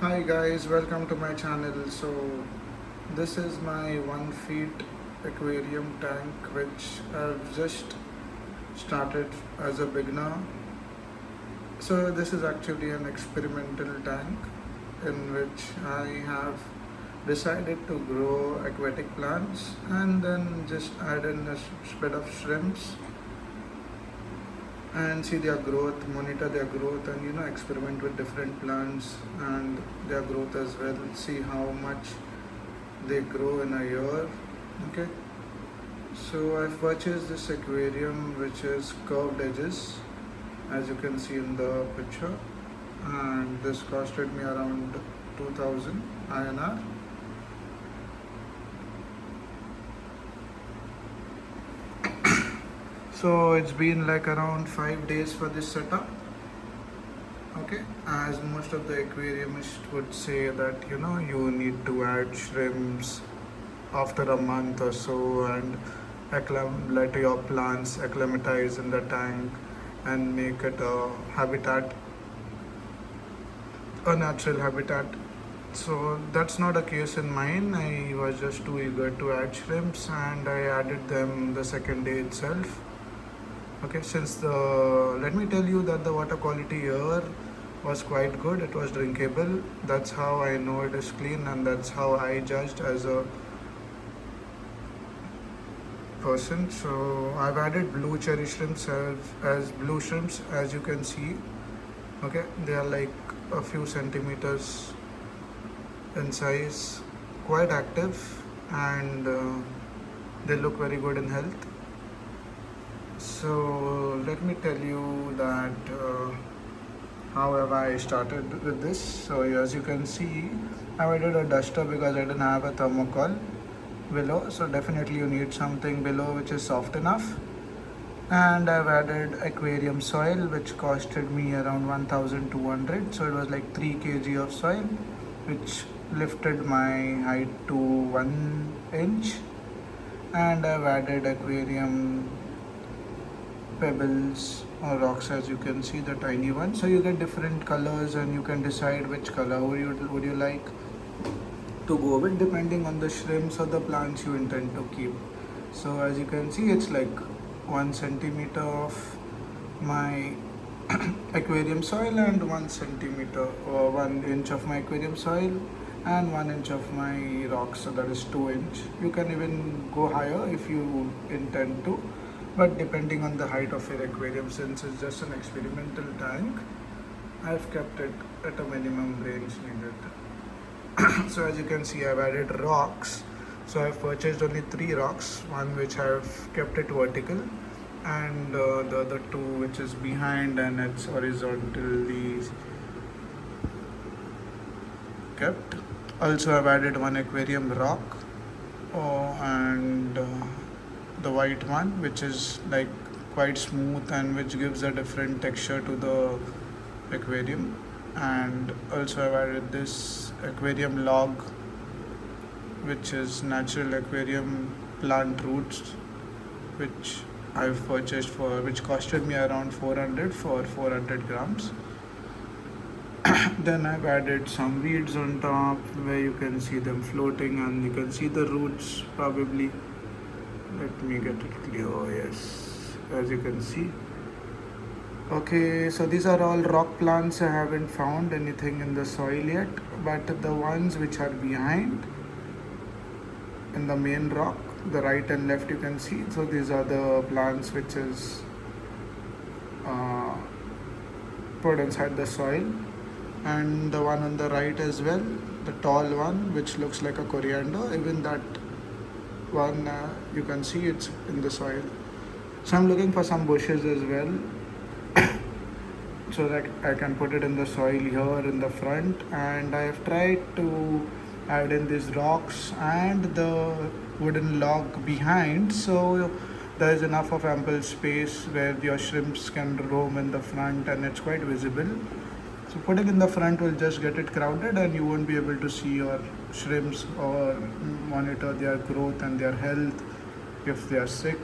Hi guys, welcome to my channel. So this is my 1 feet aquarium tank which I've just started as a beginner. So this is actually an experimental tank in which I have decided to grow aquatic plants and then just add in a bit of shrimps and see their growth, monitor their growth, and experiment with different plants and their growth as well. See how much they grow in a year. Okay, so I've purchased this aquarium which is curved edges, as you can see in the picture, and this costed me around 2000 INR. So it's been like around 5 days for this setup. Okay, as most of the aquariumists would say that you need to add shrimps after a month or so and let your plants acclimatize in the tank and make it a natural habitat. So that's not a case in mine. I was just too eager to add shrimps and I added them the second day itself. Okay, since the let me tell you that the water quality here was quite good. It was drinkable. That's how I know it is clean, and that's how I judged as a person. So I've added blue cherry shrimps as blue shrimps, as you can see. Okay, they are like a few centimeters in size, quite active, and they look very good in health. So let me tell you that how have I started with this. So as you can see, I added a duster because I didn't have a thermocol below, so definitely you need something below which is soft enough. And I've added aquarium soil which costed me around 1200, so it was like 3 kg of soil which lifted my height to 1 inch. And I've added aquarium pebbles or rocks, as you can see, the tiny ones, so you get different colors and you can decide which color would you like to go with depending on the shrimps or the plants you intend to keep. So as you can see, it's like 1 centimeter of my aquarium soil and 1 centimeter or 1 inch of my aquarium soil and 1 inch of my rocks, so that is 2 inch. You can even go higher if you intend to, but depending on the height of your aquarium, since it's just an experimental tank, I've kept it at a minimum range needed. So as you can see, I've added rocks. So I've purchased only 3 rocks, one which I've kept it vertical and the other two which is behind and it's horizontally kept. Also I've added one aquarium rock, and the white one which is like quite smooth and which gives a different texture to the aquarium. And also I've added this aquarium log which is natural aquarium plant roots, which I've purchased for which costed me around 400 for 400 grams. Then I've added some weeds on top where you can see them floating and you can see the roots probably. Let me get it clear. Yes, as you can see. Okay, so these are all rock plants. I haven't found anything in the soil yet, but the ones which are behind in the main rock, the right and left, you can see. So these are the plants which is uh, put inside the soil, and the one on the right as well, the tall one which looks like a coriander, even that one you can see it's in the soil. So I'm looking for some bushes as well so that I can put it in the soil here in the front. And I have tried to add in these rocks and the wooden log behind, so there is enough of ample space where your shrimps can roam in the front and it's quite visible. So putting in the front will just get it crowded and you won't be able to see your shrimps or monitor their growth and their health if they are sick.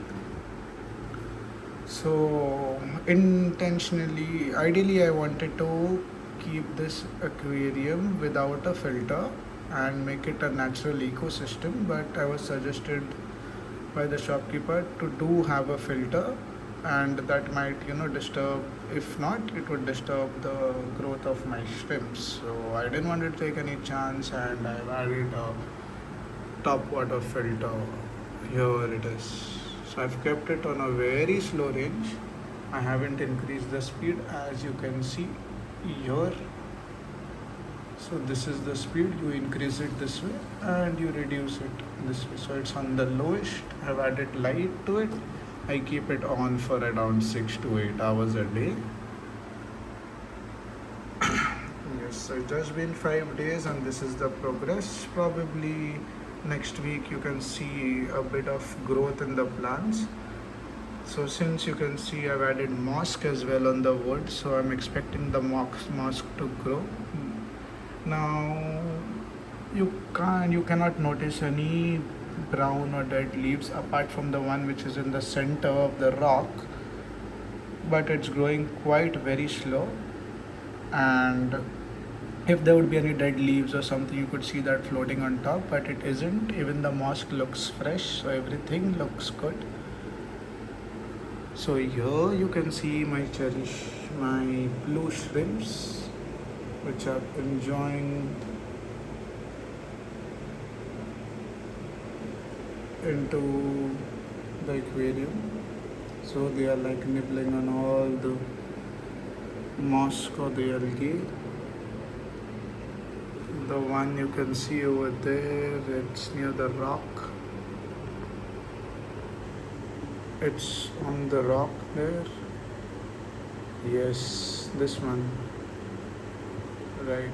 So intentionally, ideally I wanted to keep this aquarium without a filter and make it a natural ecosystem, but I was suggested by the shopkeeper to do have a filter, and that might disturb, if not it would disturb the growth of my shrimps. So I didn't want to take any chance, and I've added a top water filter. Here it is. So I've kept it on a very slow range. I haven't increased the speed, as you can see here. So this is the speed. You increase it this way and you reduce it this way. So it's on the lowest. I've added light to it. I keep it on for around 6 to 8 hours a day. Yes, so it's just been 5 days and this is the progress. Probably next week you can see a bit of growth in the plants. So since you can see, I've added moss as well on the wood, so I'm expecting the moss to grow. Now you cannot notice any brown or dead leaves apart from the one which is in the center of the rock, but it's growing quite very slow, and if there would be any dead leaves or something, you could see that floating on top, but it isn't. Even the moss looks fresh, so everything looks good. So here you can see my blue shrimps, which are enjoying into the aquarium. So they are like nibbling on all the moss or the algae. The one you can see over there, it's near the rock. It's on the rock there. Yes, this one. Right.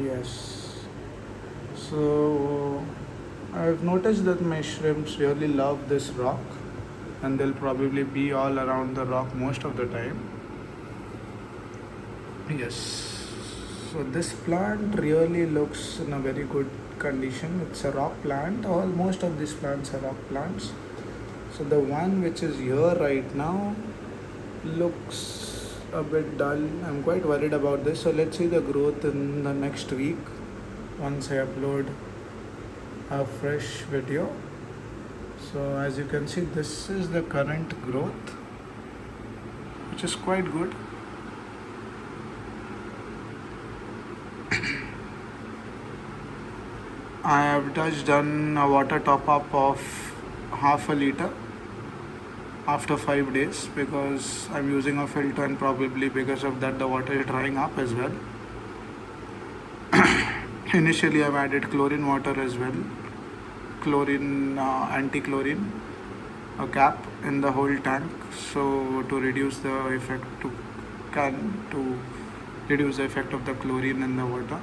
Yes. So I've noticed that my shrimps really love this rock, and they'll probably be all around the rock most of the time. Yes. So this plant really looks in a very good condition. It's a rock plant. Most of these plants are rock plants. So the one which is here right now looks a bit dull. I'm quite worried about this. So let's see the growth in the next week once I upload a fresh video. So as you can see, this is the current growth, which is quite good. I have just done a water top up of half a liter after 5 days, because I'm using a filter, and probably because of that the water is drying up as well. Initially I've added chlorine water as well, chlorine anti-chlorine, a cap in the whole tank, so to reduce the effect of the chlorine in the water.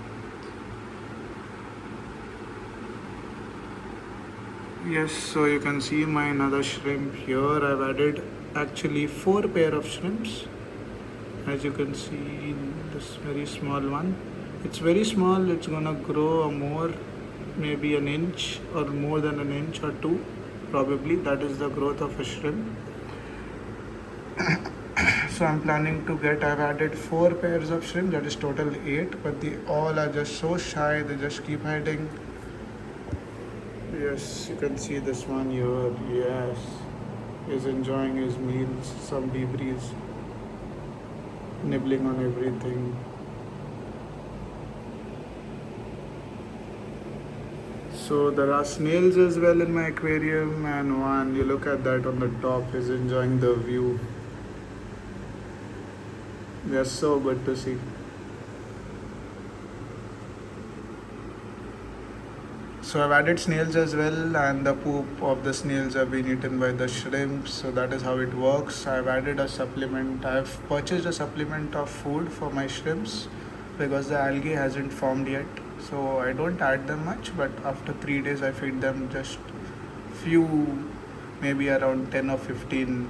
Yes, so you can see my another shrimp here. I've added actually 4 pair of shrimps. As you can see, this very small one. It's very small. It's gonna grow more, maybe an inch or more than an inch or 2, probably. That is the growth of a shrimp. So I'm planning to I've added 4 pairs of shrimp. That is total 8, but they all are just so shy. They just keep hiding. Yes, you can see this one here. Yes, he's enjoying his meals. Some debris, nibbling on everything. So there are snails as well in my aquarium, and one, you look at that on the top, is enjoying the view. They're so good to see. So I've added snails as well, and the poop of the snails have been eaten by the shrimps. So that is how it works. I've added a supplement. I've purchased a supplement of food for my shrimps because the algae hasn't formed yet. So I don't add them much, but after 3 days I feed them just few, maybe around 10 or 15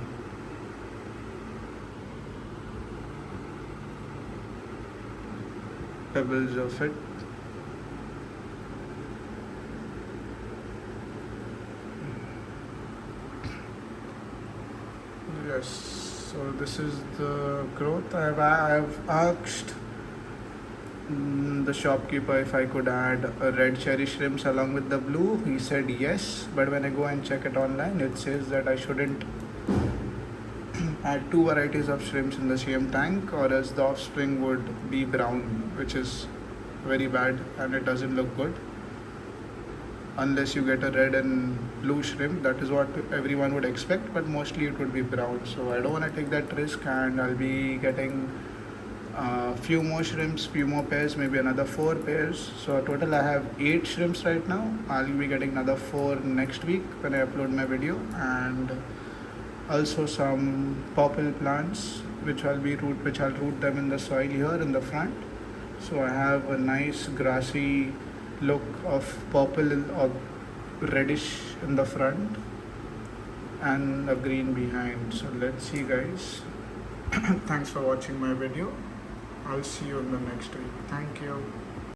pebbles of it. Yes, so this is the growth. I've asked the shopkeeper if I could add a red cherry shrimps along with the blue. He said yes, but when I go and check it online, it says that I shouldn't add two varieties of shrimps in the same tank, or else the offspring would be brown, which is very bad and it doesn't look good. Unless you get a red and blue shrimp, that is what everyone would expect, but mostly it would be brown. So I don't want to take that risk, and I'll be getting few more shrimps, few more pairs, maybe another 4 pairs. So total I have 8 shrimps right now. I'll be getting another 4 next week when I upload my video, and also some purple plants which I'll root them in the soil here in the front. So I have a nice grassy look of purple or reddish in the front and a green behind. So let's see, guys. Thanks for watching my video. I'll see you in the next week. Thank you.